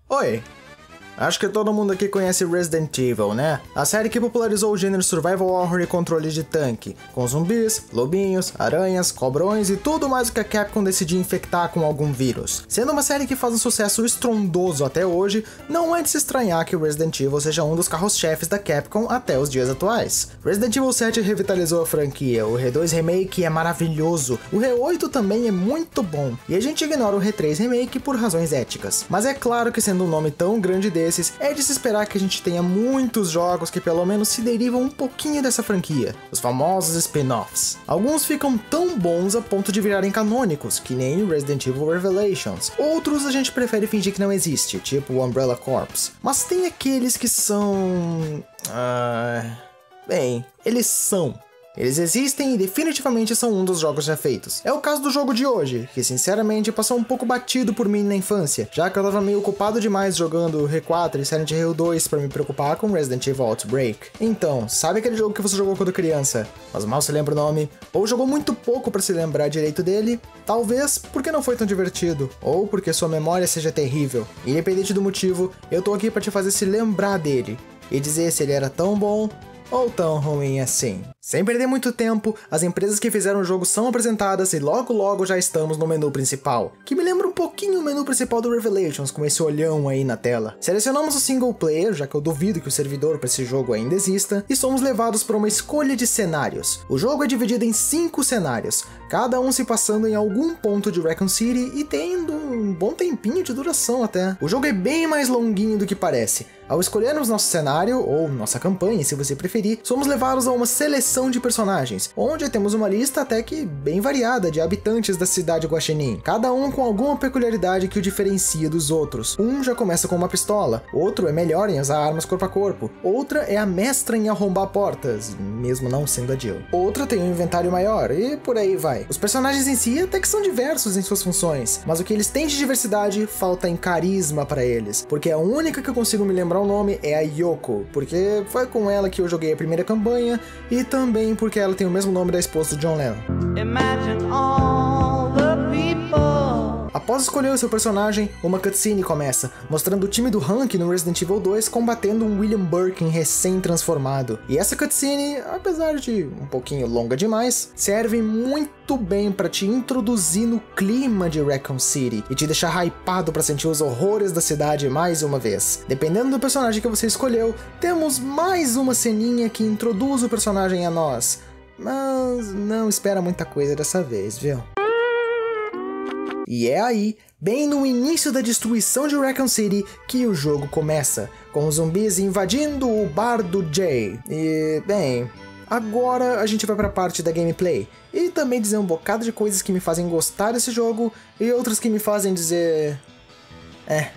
Oi! Acho que todo mundo aqui conhece Resident Evil, né? A série que popularizou o gênero survival horror e controle de tanque, com zumbis, lobinhos, aranhas, cobrões e tudo mais o que a Capcom decidiu infectar com algum vírus. Sendo uma série que faz um sucesso estrondoso até hoje, não é de se estranhar que Resident Evil seja um dos carros-chefes da Capcom até os dias atuais. Resident Evil 7 revitalizou a franquia, o R2 Remake é maravilhoso, o R8 também é muito bom, e a gente ignora o R3 Remake por razões éticas. Mas é claro que sendo um nome tão grande desse, é de se esperar que a gente tenha muitos jogos que pelo menos se derivam um pouquinho dessa franquia, os famosos spin-offs. Alguns ficam tão bons a ponto de virarem canônicos, que nem Resident Evil Revelations. Outros a gente prefere fingir que não existe, tipo o Umbrella Corps. Mas tem aqueles que são... Bem, eles são. Eles existem e definitivamente são um dos jogos já feitos. É o caso do jogo de hoje, que sinceramente passou um pouco batido por mim na infância, já que eu tava meio ocupado demais jogando R4 e Silent Hill 2 pra me preocupar com Resident Evil Outbreak. Então, sabe aquele jogo que você jogou quando criança, mas mal se lembra o nome, ou jogou muito pouco pra se lembrar direito dele? Talvez porque não foi tão divertido, ou porque sua memória seja terrível. Independente do motivo, eu tô aqui pra te fazer se lembrar dele, e dizer se ele era tão bom ou tão ruim assim. Sem perder muito tempo, as empresas que fizeram o jogo são apresentadas e logo já estamos no menu principal, que me lembra um pouquinho o menu principal do Revelations, com esse olhão aí na tela. Selecionamos o single player, já que eu duvido que o servidor para esse jogo ainda exista, e somos levados para uma escolha de cenários. O jogo é dividido em 5 cenários, cada um se passando em algum ponto de Raccoon City e tendo um bom tempinho de duração até. O jogo é bem mais longuinho do que parece. Ao escolhermos nosso cenário, ou nossa campanha se você preferir, somos levados a uma seleção de personagens, onde temos uma lista até que bem variada de habitantes da cidade Guaxinim, cada um com alguma peculiaridade que o diferencia dos outros. Um já começa com uma pistola, outro é melhor em usar armas corpo a corpo, outra é a mestra em arrombar portas, mesmo não sendo a Jill. Outra tem um inventário maior, e por aí vai. Os personagens em si até que são diversos em suas funções, mas o que eles têm de diversidade falta em carisma para eles, porque a única que eu consigo me lembrar o nome é a Yoko, porque foi com ela que eu joguei a primeira campanha, e também porque ela tem o mesmo nome da esposa do John Lennon. Imagine all the people. Após escolher o seu personagem, uma cutscene começa, mostrando o time do Hank no Resident Evil 2 combatendo um William Birkin recém-transformado. E essa cutscene, apesar de um pouquinho longa demais, serve muito bem para te introduzir no clima de Raccoon City e te deixar hypado para sentir os horrores da cidade mais uma vez. Dependendo do personagem que você escolheu, temos mais uma ceninha que introduz o personagem a nós, mas não espera muita coisa dessa vez, viu? E é aí, bem no início da destruição de Raccoon City, que o jogo começa, com os zumbis invadindo o bar do Jay. E, bem, agora a gente vai pra parte da gameplay, e também dizer um bocado de coisas que me fazem gostar desse jogo, e outras que me fazem dizer...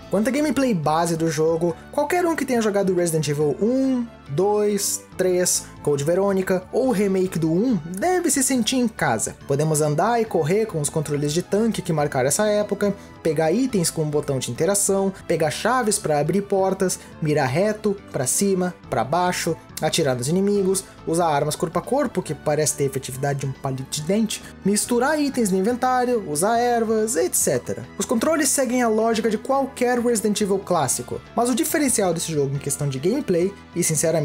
quanto à gameplay base do jogo, qualquer um que tenha jogado Resident Evil 1, 2, 3, Code Veronica ou o remake do 1 deve se sentir em casa. Podemos andar e correr com os controles de tanque que marcaram essa época, pegar itens com um botão de interação, pegar chaves para abrir portas, mirar reto, para cima, para baixo, atirar nos inimigos, usar armas corpo a corpo, que parece ter efetividade de um palito de dente, misturar itens no inventário, usar ervas, etc. Os controles seguem a lógica de qualquer Resident Evil clássico, mas o diferencial desse jogo em questão de gameplay, e sinceramente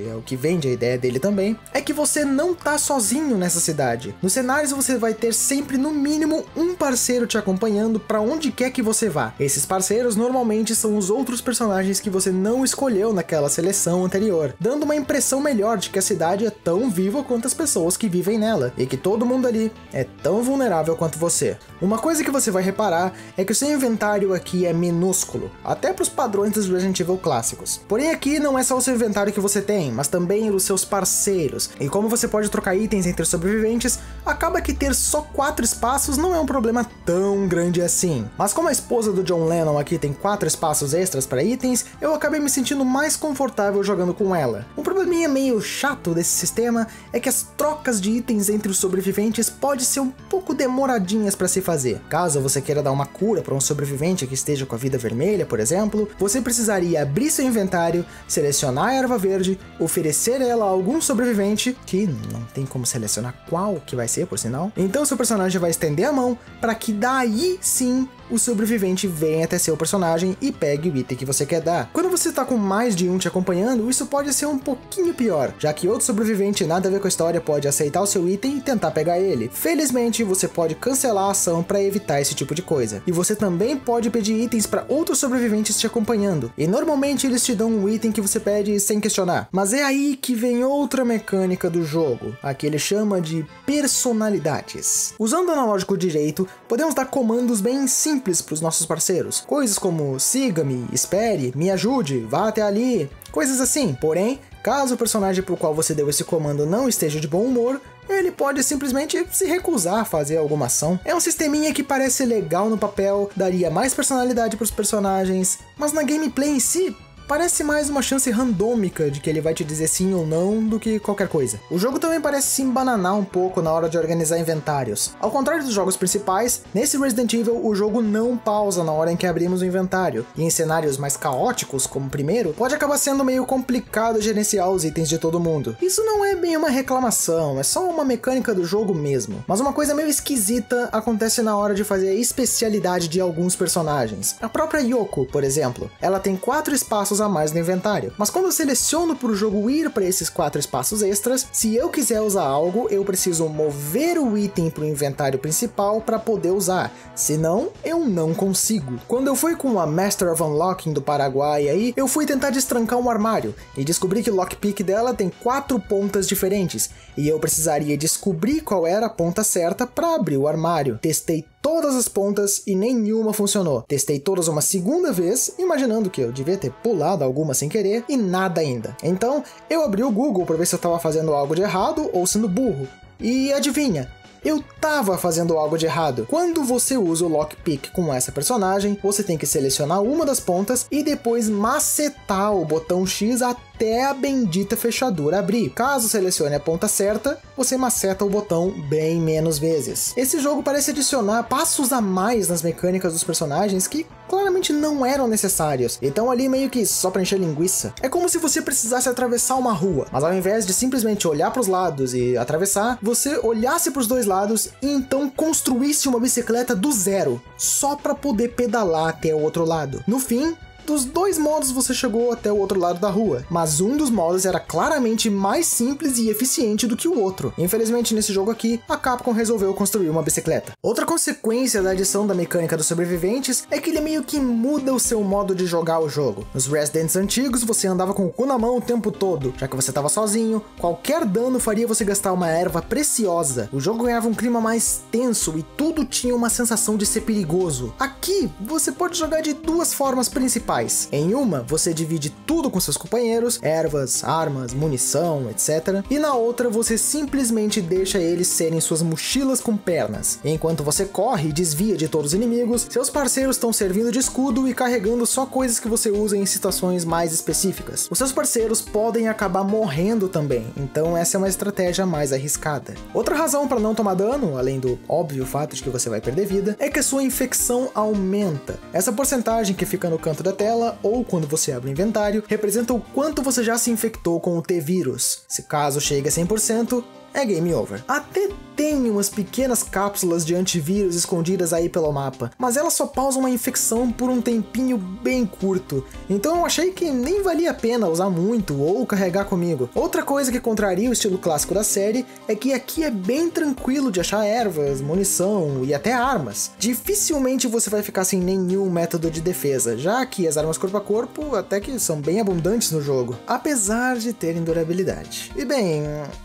é o que vende a ideia dele também, é que você não tá sozinho nessa cidade. Nos cenários você vai ter sempre no mínimo um parceiro te acompanhando para onde quer que você vá. Esses parceiros normalmente são os outros personagens que você não escolheu naquela seleção anterior, dando uma impressão melhor de que a cidade é tão viva quanto as pessoas que vivem nela, e que todo mundo ali é tão vulnerável quanto você. Uma coisa que você vai reparar é que o seu inventário aqui é minúsculo, até para os padrões dos Resident Evil clássicos. Porém aqui não é só o seu inventário que você tem, mas também os seus parceiros, e como você pode trocar itens entre sobreviventes, acaba que ter só 4 espaços não é um problema tão grande assim. Mas como a esposa do John Lennon aqui tem 4 espaços extras para itens, eu acabei me sentindo mais confortável jogando com ela. Um probleminha meio chato desse sistema é que as trocas de itens entre os sobreviventes pode ser um pouco demoradinhas para se fazer. Caso você queira dar uma cura para um sobrevivente que esteja com a vida vermelha, por exemplo, você precisaria abrir seu inventário, selecionar a erva verde, oferecer ela a algum sobrevivente, que não tem como selecionar qual que vai ser, por sinal. Então seu personagem vai estender a mão para que daí sim o sobrevivente vem até seu personagem e pegue o item que você quer dar. Quando você tá com mais de um te acompanhando, isso pode ser um pouquinho pior, já que outro sobrevivente nada a ver com a história pode aceitar o seu item e tentar pegar ele. Felizmente, você pode cancelar a ação para evitar esse tipo de coisa. E você também pode pedir itens para outros sobreviventes te acompanhando, e normalmente eles te dão um item que você pede sem questionar. Mas é aí que vem outra mecânica do jogo, a que ele chama de personalidades. Usando o analógico direito, podemos dar comandos bem simples para os nossos parceiros, coisas como siga-me, espere, me ajude, vá até ali, coisas assim. Porém, caso o personagem para o qual você deu esse comando não esteja de bom humor, ele pode simplesmente se recusar a fazer alguma ação. É um sisteminha que parece legal no papel, daria mais personalidade para os personagens, mas na gameplay em si, parece mais uma chance randômica de que ele vai te dizer sim ou não do que qualquer coisa. O jogo também parece se embananar um pouco na hora de organizar inventários. Ao contrário dos jogos principais, nesse Resident Evil o jogo não pausa na hora em que abrimos o inventário, e em cenários mais caóticos, como o primeiro, pode acabar sendo meio complicado gerenciar os itens de todo mundo. Isso não é bem uma reclamação, é só uma mecânica do jogo mesmo. Mas uma coisa meio esquisita acontece na hora de fazer a especialidade de alguns personagens. A própria Yoko, por exemplo, ela tem 4 espaços a mais no inventário, mas quando eu seleciono para o jogo ir para esses 4 espaços extras, se eu quiser usar algo, eu preciso mover o item para o inventário principal para poder usar, senão eu não consigo. Quando eu fui com a Master of Unlocking do Paraguai aí, eu fui tentar destrancar um armário e descobri que o lockpick dela tem 4 pontas diferentes, e eu precisaria descobrir qual era a ponta certa para abrir o armário. Testei todas as pontas e nenhuma funcionou. Testei todas uma segunda vez, imaginando que eu devia ter pulado alguma sem querer, e nada ainda. Então, eu abri o Google para ver se eu estava fazendo algo de errado ou sendo burro. E adivinha? Eu tava fazendo algo de errado. Quando você usa o lockpick com essa personagem, você tem que selecionar uma das pontas e depois macetar o botão X até a bendita fechadura abrir. Caso selecione a ponta certa, você maceta o botão bem menos vezes. Esse jogo parece adicionar passos a mais nas mecânicas dos personagens que claramente não eram necessários, então ali meio que só pra encher linguiça. É como se você precisasse atravessar uma rua, mas ao invés de simplesmente olhar pros lados e atravessar, você olhasse pros dois lados e então construísse uma bicicleta do zero, só pra poder pedalar até o outro lado. No fim, dos dois modos você chegou até o outro lado da rua, mas um dos modos era claramente mais simples e eficiente do que o outro. Infelizmente nesse jogo aqui, a Capcom resolveu construir uma bicicleta. Outra consequência da adição da mecânica dos sobreviventes é que ele meio que muda o seu modo de jogar o jogo. Nos Residents antigos você andava com o cu na mão o tempo todo, já que você estava sozinho, qualquer dano faria você gastar uma erva preciosa. O jogo ganhava um clima mais tenso e tudo tinha uma sensação de ser perigoso. Aqui, você pode jogar de duas formas principais. Em uma, você divide tudo com seus companheiros, ervas, armas, munição, etc. E na outra, você simplesmente deixa eles serem suas mochilas com pernas. Enquanto você corre e desvia de todos os inimigos, seus parceiros estão servindo de escudo e carregando só coisas que você usa em situações mais específicas. Os seus parceiros podem acabar morrendo também, então essa é uma estratégia mais arriscada. Outra razão para não tomar dano, além do óbvio fato de que você vai perder vida, é que a sua infecção aumenta. Essa porcentagem que fica no canto da tela ou quando você abre o inventário, representa o quanto você já se infectou com o T-Vírus. Se caso chegue a 100%, é game over. Até tem umas pequenas cápsulas de antivírus escondidas aí pelo mapa, mas elas só pausam uma infecção por um tempinho bem curto, então eu achei que nem valia a pena usar muito ou carregar comigo. Outra coisa que contraria o estilo clássico da série é que aqui é bem tranquilo de achar ervas, munição e até armas. Dificilmente você vai ficar sem nenhum método de defesa, já que as armas corpo a corpo até que são bem abundantes no jogo, apesar de terem durabilidade. E bem,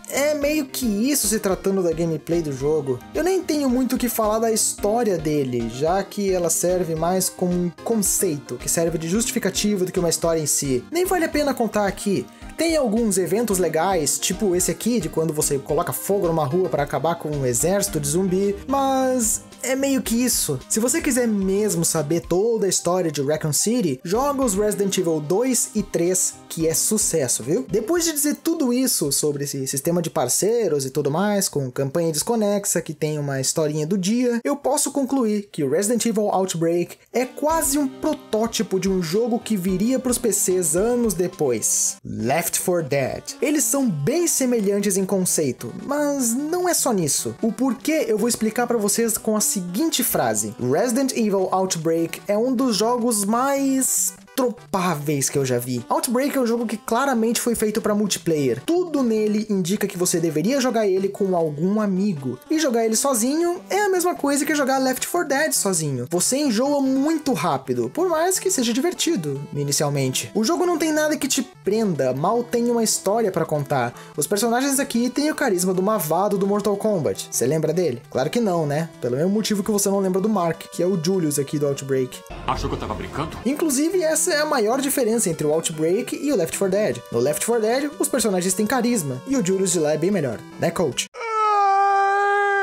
é meio que isso se tratando da gameplay do jogo. Eu nem tenho muito o que falar da história dele, já que ela serve mais como um conceito, que serve de justificativa do que uma história em si. Nem vale a pena contar aqui. Tem alguns eventos legais, tipo esse aqui, de quando você coloca fogo numa rua para acabar com um exército de zumbi, mas é meio que isso. Se você quiser mesmo saber toda a história de Raccoon City, joga os Resident Evil 2 e 3, que é sucesso, viu? Depois de dizer tudo isso sobre esse sistema de parceiros e tudo mais, com campanha desconexa que tem uma historinha do dia, eu posso concluir que o Resident Evil Outbreak é quase um protótipo de um jogo que viria para os PCs anos depois. Left 4 Dead. Eles são bem semelhantes em conceito, mas não é só nisso. O porquê eu vou explicar para vocês com as seguinte frase: Resident Evil Outbreak é um dos jogos mais tropáveis que eu já vi. Outbreak é um jogo que claramente foi feito para multiplayer. Tudo nele indica que você deveria jogar ele com algum amigo. E jogar ele sozinho é a mesma coisa que jogar Left 4 Dead sozinho. Você enjoa muito rápido, por mais que seja divertido inicialmente. O jogo não tem nada que te prenda, mal tem uma história para contar. Os personagens aqui têm o carisma do Mavado do Mortal Kombat. Você lembra dele? Claro que não, né? Pelo mesmo motivo que você não lembra do Mark, que é o Julius aqui do Outbreak. Achou que eu tava brincando? Inclusive, essa é a maior diferença entre o Outbreak e o Left 4 Dead. No Left 4 Dead, os personagens têm carisma, e o Julius de lá é bem melhor, né, coach?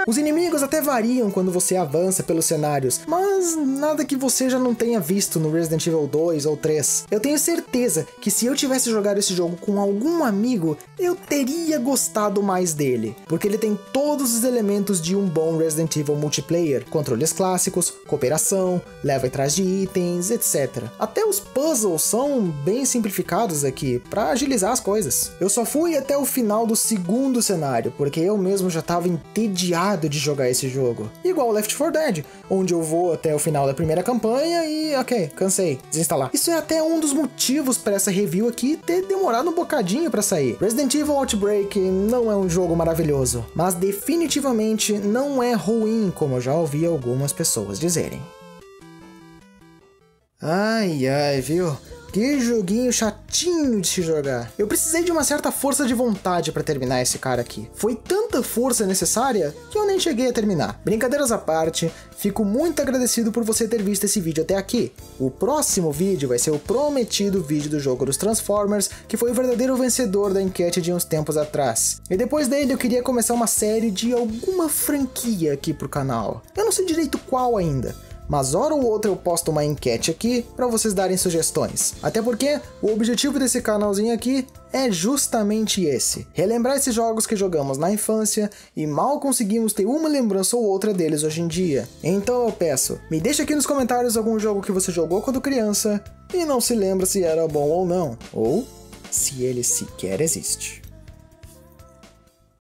Os inimigos até variam quando você avança pelos cenários, mas nada que você já não tenha visto no Resident Evil 2 ou 3. Eu tenho certeza que se eu tivesse jogado esse jogo com algum amigo, eu teria gostado mais dele, porque ele tem todos os elementos de um bom Resident Evil multiplayer, controles clássicos, cooperação, leva atrás de itens, etc. Até os puzzles são bem simplificados aqui, para agilizar as coisas. Eu só fui até o final do segundo cenário, porque eu mesmo já estava entediado de jogar esse jogo. Igual Left 4 Dead, onde eu vou até o final da primeira campanha e ok, cansei, desinstalar. Isso é até um dos motivos para essa review aqui ter demorado um bocadinho para sair. Resident Evil Outbreak não é um jogo maravilhoso, mas definitivamente não é ruim, como eu já ouvi algumas pessoas dizerem. Ai, viu? Que joguinho chatinho de se jogar. Eu precisei de uma certa força de vontade pra terminar esse cara aqui. Foi tanta força necessária que eu nem cheguei a terminar. Brincadeiras à parte, fico muito agradecido por você ter visto esse vídeo até aqui. O próximo vídeo vai ser o prometido vídeo do jogo dos Transformers, que foi o verdadeiro vencedor da enquete de uns tempos atrás. E depois dele eu queria começar uma série de alguma franquia aqui pro canal. Eu não sei direito qual ainda, mas hora ou outra eu posto uma enquete aqui para vocês darem sugestões. Até porque o objetivo desse canalzinho aqui é justamente esse: relembrar esses jogos que jogamos na infância e mal conseguimos ter uma lembrança ou outra deles hoje em dia. Então eu peço, me deixa aqui nos comentários algum jogo que você jogou quando criança e não se lembra se era bom ou não, ou se ele sequer existe.